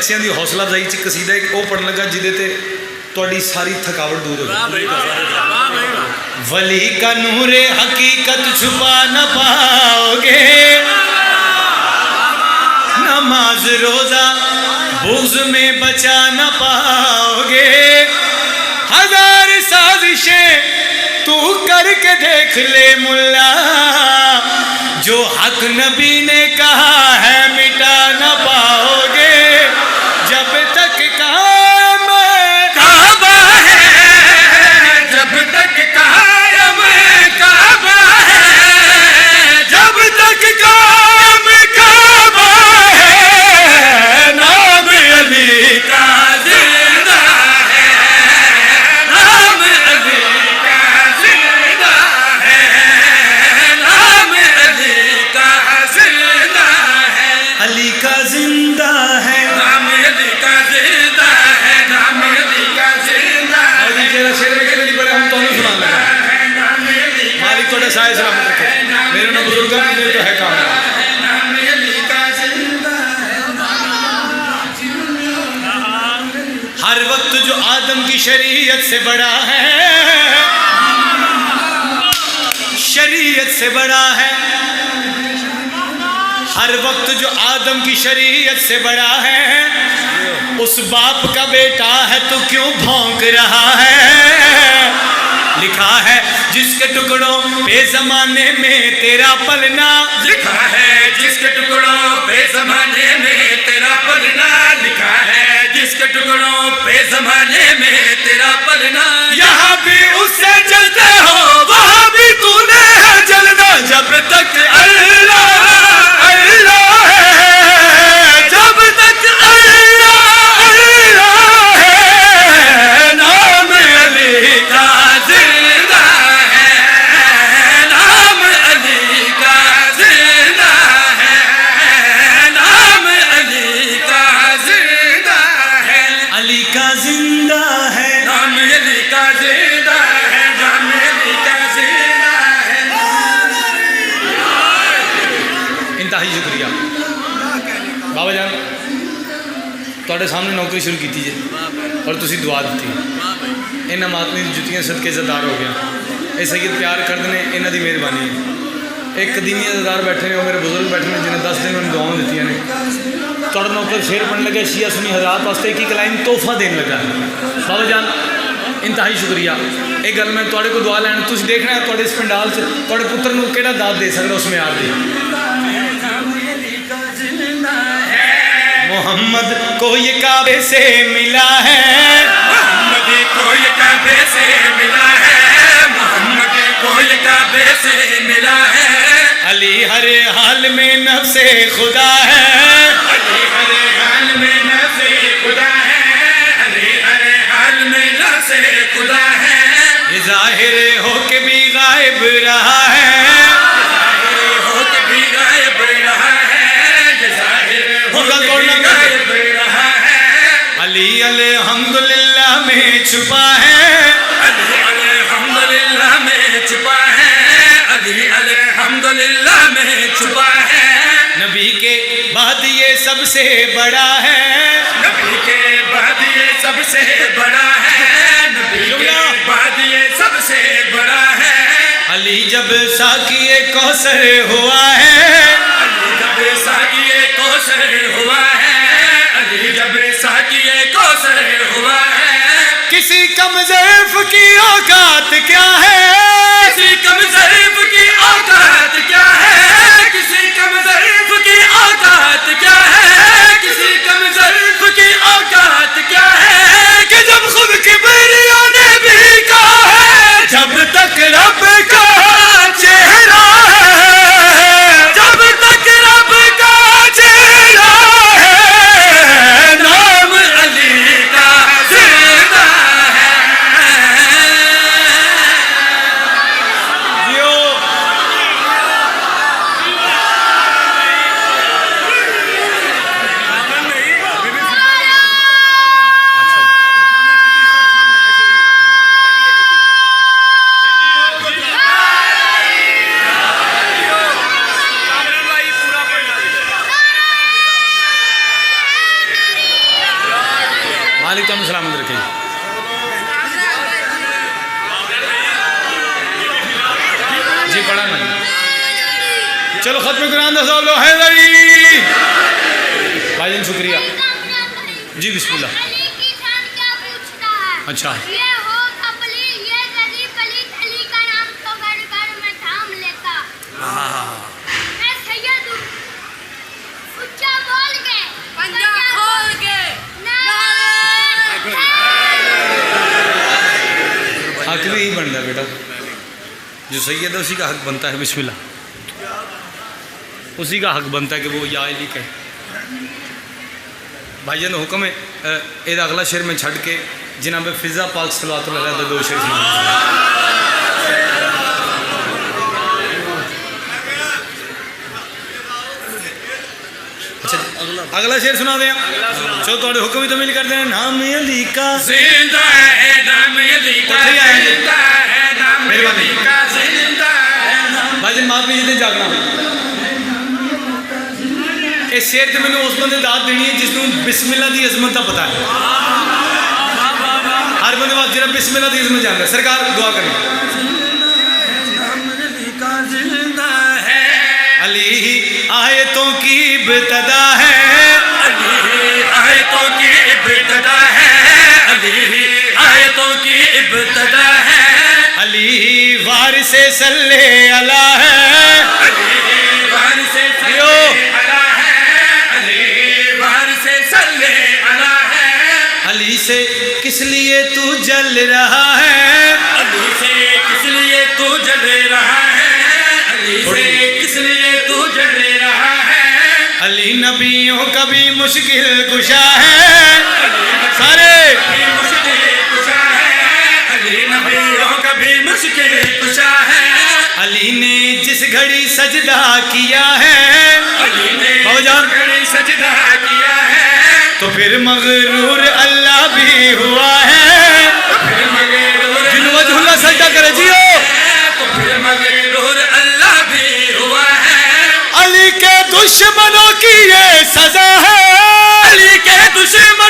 टैक्सियां की हौसला अफजाई च कसीदा एक वो पढ़न लगा जिदे ते तुहाडी सारी थकावट दूर हो गई। वली का नूरे हकीकत छुपा न पाओगे, नमाज रोजा बुग़्ज़ में बचा न पाओगे। हजार साजिशें तू करके देख ले मुल्ला, जो हक नबी ने कहा है मिटा न पाओगे। जब तक कायम काबा है, जब तक कायम काबा है, जब तक कायम काबा है, नाम अली का जिंदा है, नाम अली का जिंदा है, नाम अली का जिंदा है, अली का जिंदा है। नाम अली का जिंदा है, नाम अली का जिंदा है, और तेरा शेर में कहते नहीं पड़े हम तो सुना लगा। नाम अली का मालिक थोड़ा साय सलामत रखे, मेरे ना बुजुर्गों की तो है काम। नाम अली का जिंदा है। हर वक्त जो आदम की शरीयत से बड़ा है, शरीयत से बड़ा है, हर वक्त जो आदम की शरीयत से बड़ा है, उस बाप का बेटा है तो क्यों भौंक रहा है। लिखा है जिसके टुकड़ों पे जमाने में तेरा पलना, लिखा है जिसके टुकड़ों पे जमाने में तेरा पलना, लिखा है जिसके टुकड़ों पे जमाने में तेरा पलना। यहाँ भी उससे जलते हो वहाँ भी तूने है जलना। जब तक अल्लाह अल्लाह है, जब तक अल्लाह अल्लाह है, नाम अली का जिंदा है, नाम अली का जिंदा है, नाम अली का जिंदा है, अली का जिंदा है। नाम अली का जिंदा है, नाम अली का जिंदा है। इंतहाई शुक्रिया बाबा जान, ਤੁਹਾਡੇ सामने नौकरी शुरू की जे और तुसी दुआ दी। इन्हां मातमी दी जुत्तियां सदके जदार हो गया। ये सैयद प्यार करते हैं, इन्हां दी मेहरबानी है। एक कदीमी जदार बैठे ने, वो मेरे बुजुर्ग बैठे ने जिन्हें 10 दिन मैंने दुआएं दी ने। तुहाडा नौकर शेर पढ़न लगे शिया सुनी हज़रात वास्ते एक लाइन तोहफा देन लगा। बाबा जान इंतहाई शुक्रिया। एक गल मैं तुहाडे को दुआ लैन, तुसीं देखना है तुहाडे इस पंडाल च तुहाडे पुत्र नूं किहड़ा दाद दे सकदा उस म्यार दी। मोहम्मद को ये काबे से मिला है, मोहम्मद को ये काबे से मिला है, मोहम्मद को ये काबे से मिला है। अली हर हाल में नफ्से खुदा है, अली हर हाल में नफ्से खुदा है, अली हर हाल में नफ्से खुदा है। ये जाहिर हो के भी गायब रहा है, जाहिर हो के भी गायब रहा है, जाहिर हो के भी गायब रहा है। अली अल्हम्दुलिल्लाह में छुपा है, अली अल्हम्दुलिल्लाह में छुपा है, अली अल्हम्दुलिल्लाह में छुपा है। नबी के बाद ये सबसे बड़ा है, नबी के बाद ये सबसे बड़ा है, नबी के बाद ये सबसे बड़ा है। अली जब साकिए कौसर हुआ है, अली जब साकिए कौसर हुआ है, अली जब साकिए कौसर हुआ है। किसी कम ज़ैफ़ की औकात क्या है, किसी कम ज़रीफ़ की औकात क्या है, किसी कम ज़रीफ़ की औकात क्या है, किसी कम ज़रीफ़ की औकात क्या है। कि जब खुद किबरिया ने भी कहा है, जब तक रब का चेहरा है, जब तक रब का चेहरा है, नाम अली का जिंदा है। مالک تمہیں سلامت رکھے جی. جی پڑھا نا چلو ختم قرآن دا سوال لو حیدری بھائی جان شکریہ جی بسم اللہ. علی کی شان کیا پوچھتا ہے؟ اچھا یہ ہو کپلی یہ گدی پلیت علی کا نام تو گھر گھر میں تھام لیتا. میں سید ہوں اچھا بول کے پنجا کھول کے حق بھی یہی بنتا ہے بیٹا جو سید ہے اسی کا حق بنتا ہے. بسم اللہ اسی کا حق بنتا ہے کہ وہ یا علی کہے. بھائی جان حکم ہے یہ اگلا شعر میں چھڑ کے جناب فضا پاک صلوات اللہ علیہ دو شعر سنا. اچھا اگلا شعر سنا دیں چلو تھوڑے حکم ہی تمیل کر دیں. نام علی کا زندہ ہے نام علی کا زندہ ہے نام علی کا زندہ ہے نام. بھائی جان مات بھی جتنے جاگنا اس شعر سے میں نے اس بندے داد دینی ہے جس کو بسم اللہ دی عظمت کا پتا ہے. ہر بندے بات جرا بسم اللہ دی عظمت جانتا ہے. سرکار دعا کریں. علی آیتوں کی ابتدا ہے علی آیتوں کی ابتدا ہے علی آیتوں کی ابتدا ہے علی وارث صلی اللہ ہے علی وارث صلی اللہ ہے علی وارث صلی اللہ ہے علی سے کس لیے تو جل رہا ہے علی سے کس لیے تو جل رہا ہے علی سے کس لیے تو جل رہا ہے علی نبیوں کا بھی مشکل کشا ہے سارے مشکل کشا ہے علی نبیوں کا بھی مشکل کشا ہے علی نے جس گھڑی سجدہ کیا ہے علی نے بابا جان گھڑی سجدہ کیا ہے تو پھر مغرور اللہ بھی ہوا ہے. پھر مغرور جن وجہ اللہ سجدہ کرے جیو تو پھر مغرور اللہ بھی ہوا ہے علی کے دشمنوں کی یہ سزا ہے علی کے دشمن